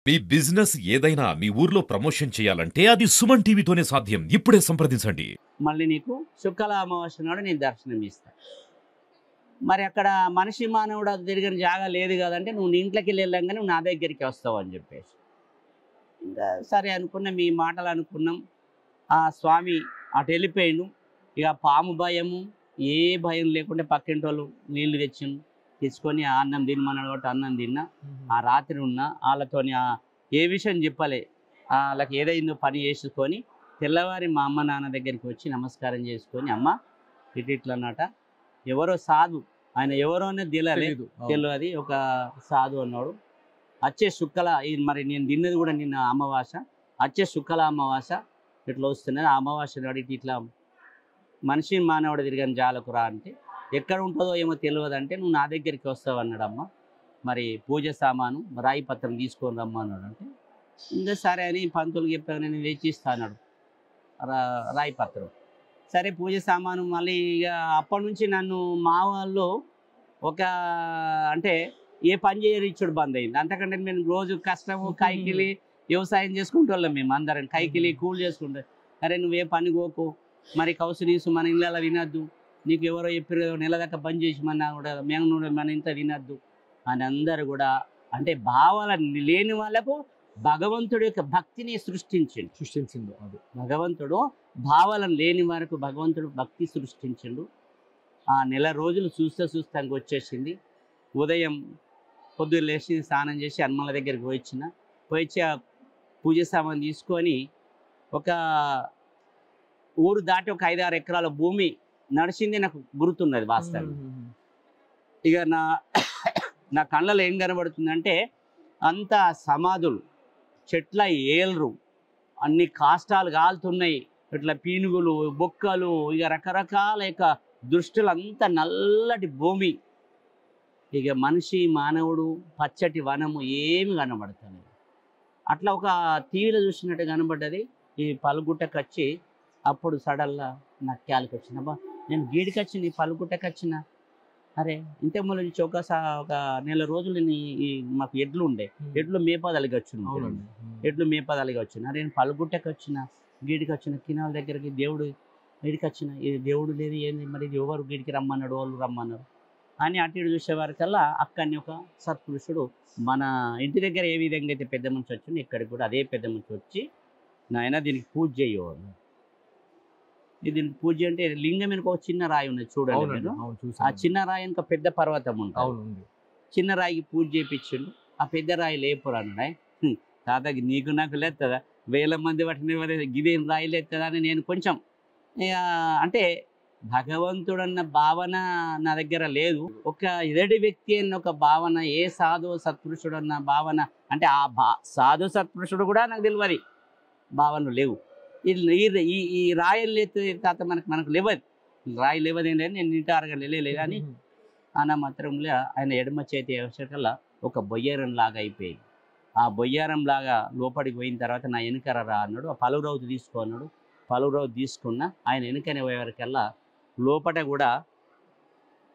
మీ business ఏదైనా మీ ఊర్లో promotion చేయాలంటే అది సుమన్ టీవీతోనే సాధ్యం. ఇప్పుడే సంప్రదించండి. మళ్ళీ నీకు శుక్ల అమావాస్య నాడు నేను దర్శనం ఇస్తా. మరి అక్కడ మనిషి మానవుడు అది తిరిగిన జాగా లేదు కదంటే నువ్వు నీ ఇంట్లోకి వెళ్ళంగానే నువ్వు నా దగ్గరికి వస్తావు అని చెప్పేసి ఇంకా సరే అనుకున్నాం. మీ మాటలు అనుకున్నాం. ఆ స్వామి అటు వెళ్ళిపోయిండు. ఇక పాము భయము ఏ భయం లేకుండా పక్కింటి వాళ్ళు నీళ్లు తెచ్చుకొని ఆ అన్నం తినమన్నాడు కాబట్టి అన్నం తిన్నా. ఆ రాత్రి ఉన్నా వాళ్ళతోని ఏ విషయం చెప్పలే. వాళ్ళకి ఏదైందో పని చేసుకొని తెల్లవారి మా అమ్మ నాన్న దగ్గరికి వచ్చి నమస్కారం చేసుకొని అమ్మ ఇట్లా అన్నట ఎవరో సాధు ఆయన ఎవరోనే తెలియదు ఒక సాధు అన్నాడు. వచ్చే శుక్ల మరి నేను తిన్నది కూడా నిన్న అమావాస్య వచ్చే శుక్ల అమావాస్య ఇట్లా వస్తున్నది. ఆ అమావాస్య నాడు ఇట్లా మనిషి మానవుడు తిరిగిన జాలకు రా అంటే ఎక్కడ ఉంటుందో ఏమో తెలియదు అంటే నువ్వు నా దగ్గరికి వస్తావు అన్నాడమ్మ. మరి పూజ సామాను రాయి పత్రం తీసుకొని రమ్మా అన్నాడు. అంటే ఇంకా సరే అని పంతులు చెప్పాను నేను తెచ్చిస్తా అన్నాడు రాయి పత్రం. సరే పూజ సామాను మళ్ళీ ఇక అప్పటి నుంచి నన్ను మా వాళ్ళు ఒక అంటే ఏ పని చేయరిచ్చుడు బంద్ అయింది. అంతకంటే మేము రోజు కష్టము కైకిలి వ్యవసాయం చేసుకుంటూ వాళ్ళం మేము అందరం కైకిలి కూలి చేసుకుంటాం. అరే నువ్వే పని కోకు మరి కౌసు నీసు మన ఇళ్ళలో వినద్దు నీకు ఎవరో చెప్పారు నెల దాకా బంద్ చేసిమన్నా కూడా మేము మన ఇంత వినద్దు అని అందరు కూడా అంటే భావాల లేని వాళ్ళకు భగవంతుడి యొక్క భక్తిని సృష్టించిండు. భగవంతుడు భావాలను లేని వారికి భగవంతుడు భక్తి సృష్టించిండు. ఆ నెల రోజులు చూస్తే అంక వచ్చేసింది. ఉదయం పొద్దున్న లేచి స్నానం చేసి హనుమాన్ల దగ్గరికి పోయిచ్చి ఆ పూజ సామాన్ తీసుకొని ఒక ఊరు దాటి ఒక 5-6 ఎకరాల భూమి నడిచింది నాకు గుర్తున్నది వాస్తవం. ఇక నా కళ్ళలో ఏం కనబడుతుందంటే అంత సమాధులు చెట్ల ఏలరు అన్ని కాష్టాలు కాలుతున్నాయి. ఇట్లా పీనుగులు బొక్కలు ఇక రకరకాల యొక్క దృష్టిలు అంత నల్లటి భూమి. ఇక మనిషి మానవుడు పచ్చటి వనము ఏమి కనబడుతుంది. అట్లా ఒక టీవీలో చూసినట్టు కనబడ్డది. ఈ పలుగుట్టకు వచ్చి అప్పుడు సడల్లా నాకు క్యాలికి వచ్చినబ్బా నేను గీడికి వచ్చిన ఈ పలుగుట్టకు వచ్చిన అరే ఇంతకు ముందు నుంచి ఒక నెల రోజులు మాకు ఎడ్లు ఉండే ఎడ్లు మేపదాలికి వచ్చిన నేను పలుగుట్టకు వచ్చిన గీడికి వచ్చిన కినాల దగ్గరికి దేవుడు గీడికి వచ్చిన దేవుడు లేదు ఏంది మరి ఎవరు గీడికి రమ్మన్నాడు వాళ్ళు రమ్మన్నారు అని అటు ఇటు చూసేవారికల్లా అక్కడిని ఒక సత్పురుషుడు మన ఇంటి దగ్గర ఏ విధంగా అయితే పెద్ద మనిషి వచ్చిందో ఇక్కడికి కూడా అదే పెద్ద మనిషి వచ్చి నాయన దీనికి పూజ చేయవాలి. దీనికి పూజ అంటే లింగం వెనుక ఒక చిన్న రాయి ఉన్నది చూడండి. ఆ చిన్న రాయి వెనుక పెద్ద పర్వతం ఉంటుంది. చిన్న రాయికి పూజ చేయించిండు. ఆ పెద్ద రాయి లేపురా అన్నాడు. దాదాపు నీకు నాకు లేస్తుందా 1000 మంది పట్టిన గిదేం రాయి లేస్తుందా అని నేను కొంచెం అంటే భగవంతుడన్న భావన నా దగ్గర లేదు. ఒక ఎదటి వ్యక్తి అన్న ఒక భావన ఏ సాధు సత్పురుషుడు అన్న భావన అంటే ఆ సాధు సత్పురుషుడు కూడా నాకు తెలియదు భావనలు లేవు. ఈ రాయలు లేదు తాత మనకు లేవదు రాయి లేవదేం లేదు నేను నిటారుగా లేదు కానీ అన్న మాత్రంలో ఆయన ఎడమ చేతి అవసరకల్లా ఒక బొయ్యారం లాగా అయిపోయింది. ఆ బొయ్యారం లాగా లోపలికి పోయిన తర్వాత నా వెనుకర రా అన్నాడు. ఆ పలువురవు తీసుకో అన్నాడు. పలువురవు తీసుకున్న ఆయన వెనుకనే పోయేవరకల్లా లోపల కూడా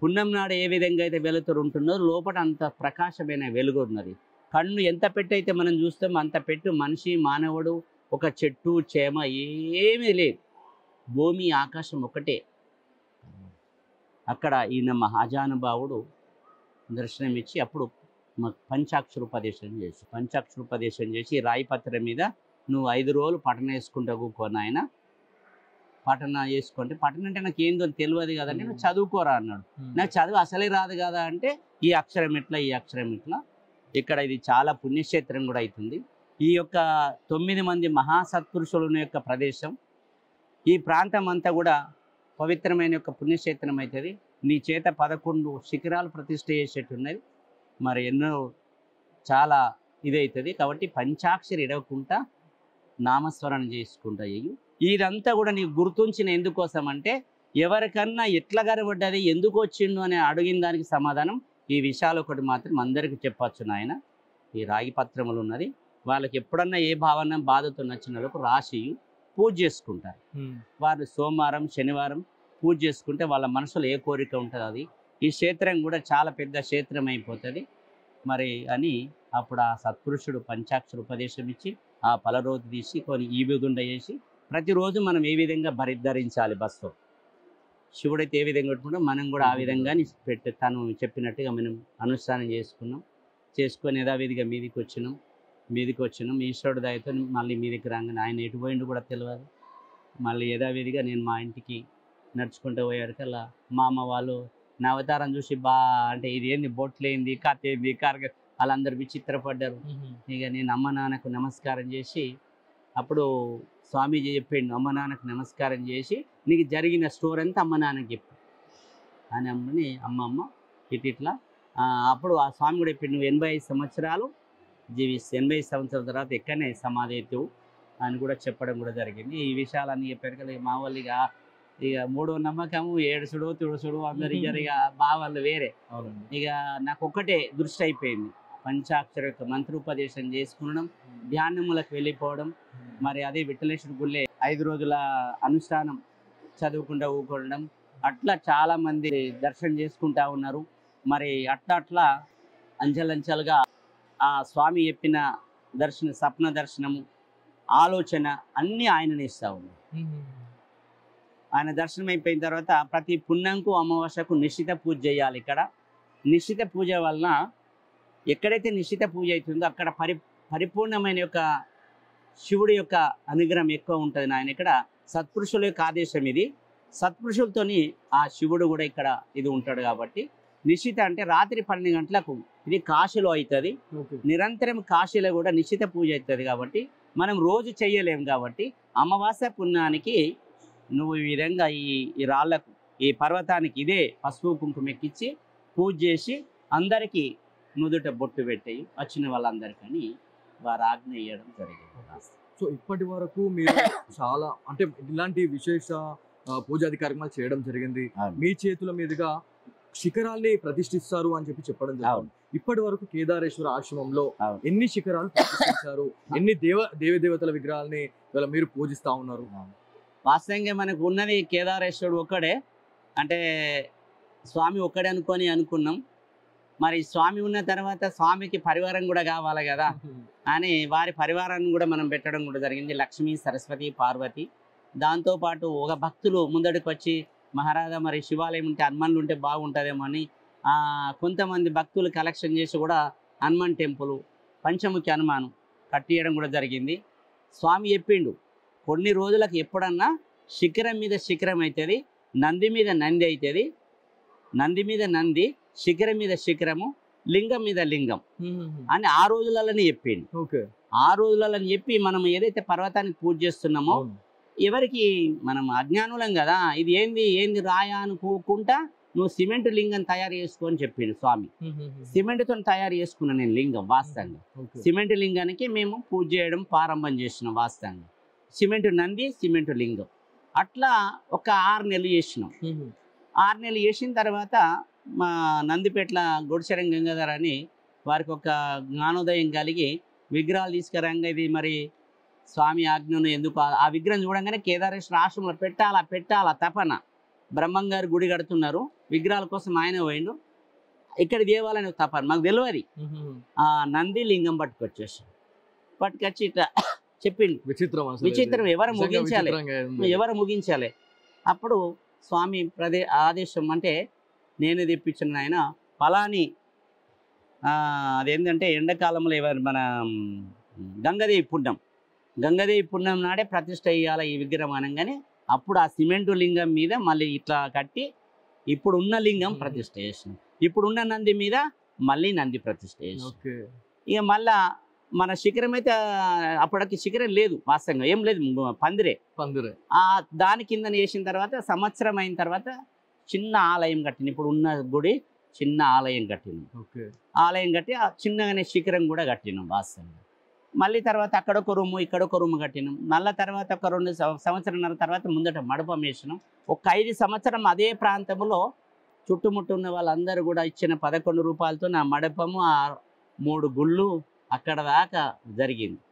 పుణ్యం నాడు ఏ విధంగా అయితే వెలుతురు ఉంటుందో లోపల అంత ప్రకాశమైన వెలుగు ఉన్నది. కన్ను ఎంత పెట్టి అయితే మనం చూస్తామో అంత పెట్టు మనిషి మానవుడు ఒక చెట్టు చేమ ఏమీ లేదు. భూమి ఆకాశం ఒకటే. అక్కడ ఈయన మహాజానుభావుడు దర్శనమిచ్చి అప్పుడు పంచాక్షరోపదేశం చేసి రాయి పత్రం మీద నువ్వు 5 రోజులు పఠన వేసుకుంటా కూకొని ఆయన పఠన చేసుకుంటే పఠన అంటే నాకు ఏందో తెలియదు కదంటే నువ్వు చదువుకోరా అన్నాడు. నాకు చదువు అసలే రాదు కదా అంటే ఈ అక్షరం ఇట్లా ఇక్కడ ఇది చాలా పుణ్యక్షేత్రం కూడా అవుతుంది. ఈ యొక్క 9 మంది మహాసత్పురుషుల యొక్క ప్రదేశం ఈ ప్రాంతం అంతా కూడా పవిత్రమైన యొక్క పుణ్యక్షేత్రం అవుతుంది. నీ చేత 11 శిఖరాలు ప్రతిష్ఠ చేసేట్టున్నది. మరి ఎన్నో చాలా ఇదవుతుంది కాబట్టి పంచాక్షరి ఎడవకుండా నామస్మరణ చేసుకుంటా. ఇదంతా కూడా నీకు గుర్తుంచిన ఎందుకోసం అంటే ఎవరికన్నా ఎట్లా కనబడ్డది ఎందుకు వచ్చిండు అని అడిగిన దానికి సమాధానం ఈ విషయాలు ఒకటి మాత్రం అందరికీ చెప్పచ్చు నాయన. ఈ రాగి పత్రములు ఉన్నది వాళ్ళకి ఎప్పుడన్నా ఏ భావన బాధతో నచ్చిన వాళ్ళకు రాసి పూజ చేసుకుంటారు. వారు సోమవారం శనివారం పూజ చేసుకుంటే వాళ్ళ మనసులో ఏ కోరిక ఉంటుంది అది ఈ క్షేత్రం కూడా చాలా పెద్ద క్షేత్రం అయిపోతుంది మరి అని అప్పుడు ఆ సత్పురుషుడు పంచాక్షర ఉపదేశం ఇచ్చి ఆ పలరోజు తీసి కొన్ని ఈ విధండ చేసి ప్రతిరోజు మనం ఏ విధంగా ధరించాలి బస్సు, శివుడైతే ఏ విధంగా పెట్టుకుంటాం మనం కూడా ఆ విధంగా తను చెప్పినట్టుగా మనం అనుష్ఠానం చేసుకొని యథావిధిగా మీదికి వచ్చినాం ఈశ్వరుడు దయతో మళ్ళీ మీదికి రాగానే ఆయన ఎటు పోయిండు కూడా తెలియదు. మళ్ళీ యథావిధిగా నేను మా ఇంటికి నడుచుకుంటూ పోయేకల్లా మా అమ్మ వాళ్ళు నా అవతారం చూసి అంటే ఇది ఏంది బొట్లేంది కథ ఏంది వాళ్ళందరూ విచిత్రపడ్డారు. ఇక నేను అమ్మ నాన్నకు నమస్కారం చేసి అప్పుడు స్వామీజీ చెప్పిండు, అమ్మ నాన్నకు నమస్కారం చేసి నీకు జరిగిన స్టోరీ అంతా అమ్మ నాన్నకి చెప్పు అని అమ్మని అమ్మమ్మ ఇట్లా అప్పుడు ఆ స్వామి కూడా చెప్పిండు, నువ్వు 85 సంవత్సరాలు జీవిస్తే 85 సంవత్సరాల తర్వాత ఎక్కడనే సమాధి ఎత్తువు అని కూడా చెప్పడం కూడా జరిగింది. ఈ విషయాలన్నీ చెప్పారు కదా. మా వాళ్ళు ఇక మూడో నమ్మకము ఏడుసుడు తుడుసుడు అందరు ఇక బావాళ్ళు వేరే. ఇక నాకు ఒక్కటే దృష్టి అయిపోయింది, పంచాక్షర యొక్క మంత్రోపదేశం చేసుకునడం, ధ్యానములకు వెళ్ళిపోవడం, మరి అదే విఠలేశ్వర గుళ్ళే 5 రోజుల అనుష్ఠానం చదువుకుంటూ ఊకోవడం. అట్లా చాలామంది దర్శనం చేసుకుంటా ఉన్నారు. మరి అట్లా అంచెలంచెలుగా ఆ స్వామి చెప్పిన స్వప్న దర్శనము ఆలోచన అన్నీ ఆయననే ఇస్తూ ఉన్నారు. ఆయన దర్శనం అయిపోయిన తర్వాత ప్రతి పుణ్యంకు అమావాస్యకు నిశ్చిత పూజ చేయాలి. ఇక్కడ నిశ్చిత పూజ వలన ఎక్కడైతే నిశ్చిత పూజ అవుతుందో అక్కడ పరిపూర్ణమైన యొక్క శివుడి యొక్క అనుగ్రహం ఎక్కువ ఉంటుంది. ఆయన ఇక్కడ సత్పురుషుల యొక్క ఆదేశం ఇది. సత్పురుషులతోని ఆ శివుడు కూడా ఇక్కడ ఇది ఉంటాడు. కాబట్టి నిశ్చిత అంటే రాత్రి 12 గంటలకు ఇది కాశీలో అవుతుంది. నిరంతరం కాశీలో కూడా నిశ్చిత పూజ అవుతుంది. కాబట్టి మనం రోజు చెయ్యలేము. కాబట్టి అమావాస్య పుణ్యానికి నువ్వు ఈ విధంగా ఈ రాళ్లకు ఈ పర్వతానికి ఇదే పసుపు కుంకుమ ఎక్కించి పూజ చేసి అందరికీ నుదుట బొట్టు పెట్టేయి వచ్చిన వాళ్ళందరికీ వారు ఆజ్ఞ ఇవ్వడం జరిగింది. సో ఇప్పటి వరకు మీరు చాలా అంటే ఇలాంటి విశేష పూజాది కార్యక్రమాలు చేయడం జరిగింది. మీ చేతుల మీదుగా శిఖరాల్ని ప్రతిష్ఠిస్తారు అని చెప్పడం జరిగింది. ఇప్పటి వరకు కేదారేశ్వర ఆశ్రమంలో ఎన్ని శిఖరాలు ప్రతిష్ఠించారు, ఎన్ని దేవతల విగ్రహాలని మీరు పూజిస్తా ఉన్నారు? వాస్తవంగా మనకు ఉన్నది కేదారేశ్వరుడు ఒక్కడే, అంటే స్వామి ఒక్కడే అనుకున్నాం. మరి స్వామి ఉన్న తర్వాత స్వామికి పరివారం కూడా కావాలి కదా అని వారి పరివారాన్ని కూడా మనం పెట్టడం కూడా జరిగింది. లక్ష్మీ, సరస్వతి, పార్వతి. దాంతోపాటు ఒక భక్తులు ముందడికి వచ్చి మహారాజా మరి శివాలయం ఉంటే హనుమాన్లు ఉంటే బాగుంటుందేమో అని కొంతమంది భక్తులు కలెక్షన్ చేసి కూడా హనుమాన్ టెంపుల్ పంచముఖి హనుమాను కట్టియడం కూడా జరిగింది. స్వామి చెప్పిండు, కొన్ని రోజులకు ఎప్పుడన్నా శిఖరం మీద శిఖరం అవుతుంది, నంది మీద నంది అవుతుంది, నంది మీద నంది, శిఖరం మీద శిఖరము, లింగం మీద లింగం అని ఆ రోజులలోనే చెప్పిండు. ఆ రోజులని చెప్పి మనం ఏదైతే పర్వతానికి పూజ చేస్తున్నామో ఎవరికి మనం అజ్ఞానులం కదా, ఇది ఏంది రాయా అనుకోకుండా నువ్వు సిమెంట్ లింగం తయారు చేసుకో అని చెప్పిండు స్వామి. సిమెంట్తో తయారు చేసుకున్నా నేను లింగం. వాస్తవంగా సిమెంట్ లింగానికి మేము పూజ చేయడం ప్రారంభం చేసినాం. వాస్తవంగా సిమెంట్ నంది, సిమెంట్ లింగం అట్లా ఒక 6 నెలలు చేసినాం. 6 నెలలు చేసిన తర్వాత మా నందిపేట్ల గొడిసెరం గంగాధర్ అని వారికి ఒక జ్ఞానోదయం కలిగి విగ్రహాలు తీసుకురంగా ఇది మరి స్వామి ఆజ్ఞను ఎందుకు ఆ విగ్రహం చూడంగానే కేదారేశ్వర ఆశ్రమంలో పెట్టాలా తపన. బ్రహ్మంగారు గుడి కడుతున్నారు, విగ్రహాల కోసం ఆయన పోయిండు, ఇక్కడ దేవాలని తపన మాకు తెలియదు. ఆ నంది లింగం పట్టుకొచ్చి ఇట్లా చెప్పిండు. విచిత్రం ఎవరు ముగించాలి. అప్పుడు స్వామి ఆదేశం అంటే నేను తెప్పించిన ఆయన ఫలాని అదేంటంటే ఎండాకాలంలో మన గంగాదేవి పుణ్యం నాడే ప్రతిష్ట ఇవ్వాలి ఈ విగ్రహం అనగానే అప్పుడు ఆ సిమెంటు లింగం మీద మళ్ళీ ఇట్లా కట్టి ఇప్పుడున్న లింగం ప్రతిష్ట చేసినాం. ఇప్పుడున్న నంది మీద మళ్ళీ నంది ప్రతిష్ట చేసినాం. ఇక మళ్ళా మన శిఖరం అయితే అప్పటికి శిఖరం లేదు, వాస్తవంగా ఏం లేదు, పందిరే. దాని కింద చేసిన తర్వాత సంవత్సరం అయిన తర్వాత చిన్న ఆలయం కట్టిన. ఇప్పుడు ఉన్న గుడి చిన్న ఆలయం కట్టినాం. ఆలయం కట్టి చిన్నగానే శిఖరం కూడా కట్టినాం. వాస్తవంగా మళ్ళీ తర్వాత అక్కడొక రూము ఇక్కడొక రూము కట్టినాం. మళ్ళీ తర్వాత ఒక 2 సంవత్సరాల తర్వాత ముందట మడపం వేసినాం. ఒక 5 సంవత్సరం అదే ప్రాంతంలో చుట్టుముట్టు ఉన్న వాళ్ళందరూ కూడా ఇచ్చిన 11 రూపాయలతో నా మడపము ఆ 3 గుళ్ళు అక్కడ దాకా జరిగింది.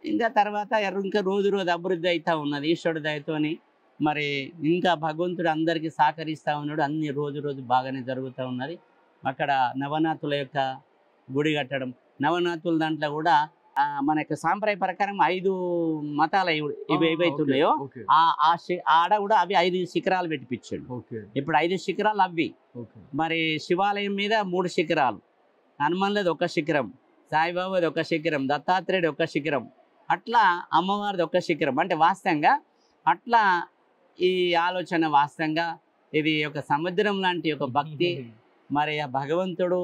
ఇంకా తర్వాత ఇంకా రోజు అభివృద్ధి అవుతూ ఉన్నది ఈశ్వరుడి దయతోని. మరి ఇంకా భగవంతుడు అందరికీ సహకరిస్తూ ఉన్నాడు. అన్ని రోజు బాగానే జరుగుతూ ఉన్నది. అక్కడ నవనాథుల యొక్క గుడి కట్టడం, నవనాథుల దాంట్లో కూడా మన యొక్క సాంప్రదాయ ప్రకారం 5 మతాలు ఇవి ఏవైతున్నాయో ఓకే ఆడ కూడా అవి 5 శిఖరాలు పెట్టిపించాడు. ఓకే ఇప్పుడు 5 శిఖరాలు అవి. ఓకే మరి శివాలయం మీద 3 శిఖరాలు, హనుమాన్లది ఒక శిఖరం, సాయిబాబాది ఒక శిఖరం, దత్తాత్రేయుడు ఒక శిఖరం, అట్లా అమ్మవారిది ఒక శిఖరం. అంటే వాస్తవంగా అట్లా ఈ ఆలోచన వాస్తవంగా ఇది ఒక సముద్రం లాంటి ఒక భక్తి. మరి ఆ భగవంతుడు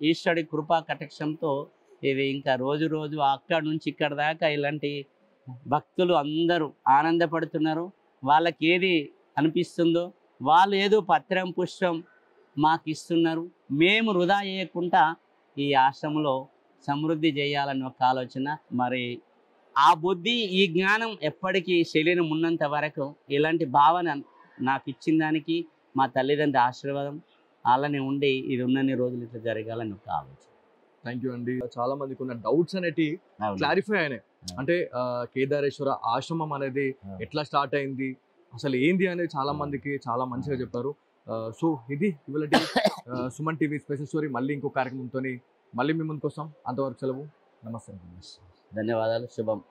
ఈశ్వరుడి కృపా కటాక్షంతో ఇది ఇంకా రోజు రోజు అక్కడ నుంచి ఇక్కడ దాకా ఇలాంటి భక్తులు అందరూ ఆనందపడుతున్నారు. వాళ్ళకి ఏది అనిపిస్తుందో వాళ్ళు ఏదో పత్రం పుష్పం మాకు ఇస్తున్నారు. మేము వృధా చేయకుండా ఈ ఆశ్రమంలో సమృద్ధి చేయాలని ఒక ఆలోచన. మరి ఆ బుద్ధి ఈ జ్ఞానం ఎప్పటికీ శరీరం ఉన్నంత వరకు ఇలాంటి భావన నాకు ఇచ్చిన దానికి మా తల్లిదండ్రుల ఆశీర్వాదం అలానే ఉండి ఇది ఉన్నన్ని రోజులు ఇట్లా జరగాలని ఒక ఆలోచన. థ్యాంక్ యూ అండి. చాలా మందికి ఉన్న డౌట్స్ అనేటి క్లారిఫై అయినాయి. అంటే కేదారేశ్వర ఆశ్రమం అనేది ఎట్లా స్టార్ట్ అయింది, అసలు ఏంది అనేది చాలా మందికి చాలా మంచిగా చెప్పారు. సో ఇది ఇవాళ సుమన్ టీవీ స్పెషల్ స్టోరీ. మళ్ళీ ఇంకో కార్యక్రమంతో మళ్ళీ మీ ముందుకు వస్తాం. అంతవరకు సెలవు. నమస్తే. ధన్యవాదాలు. శుభం.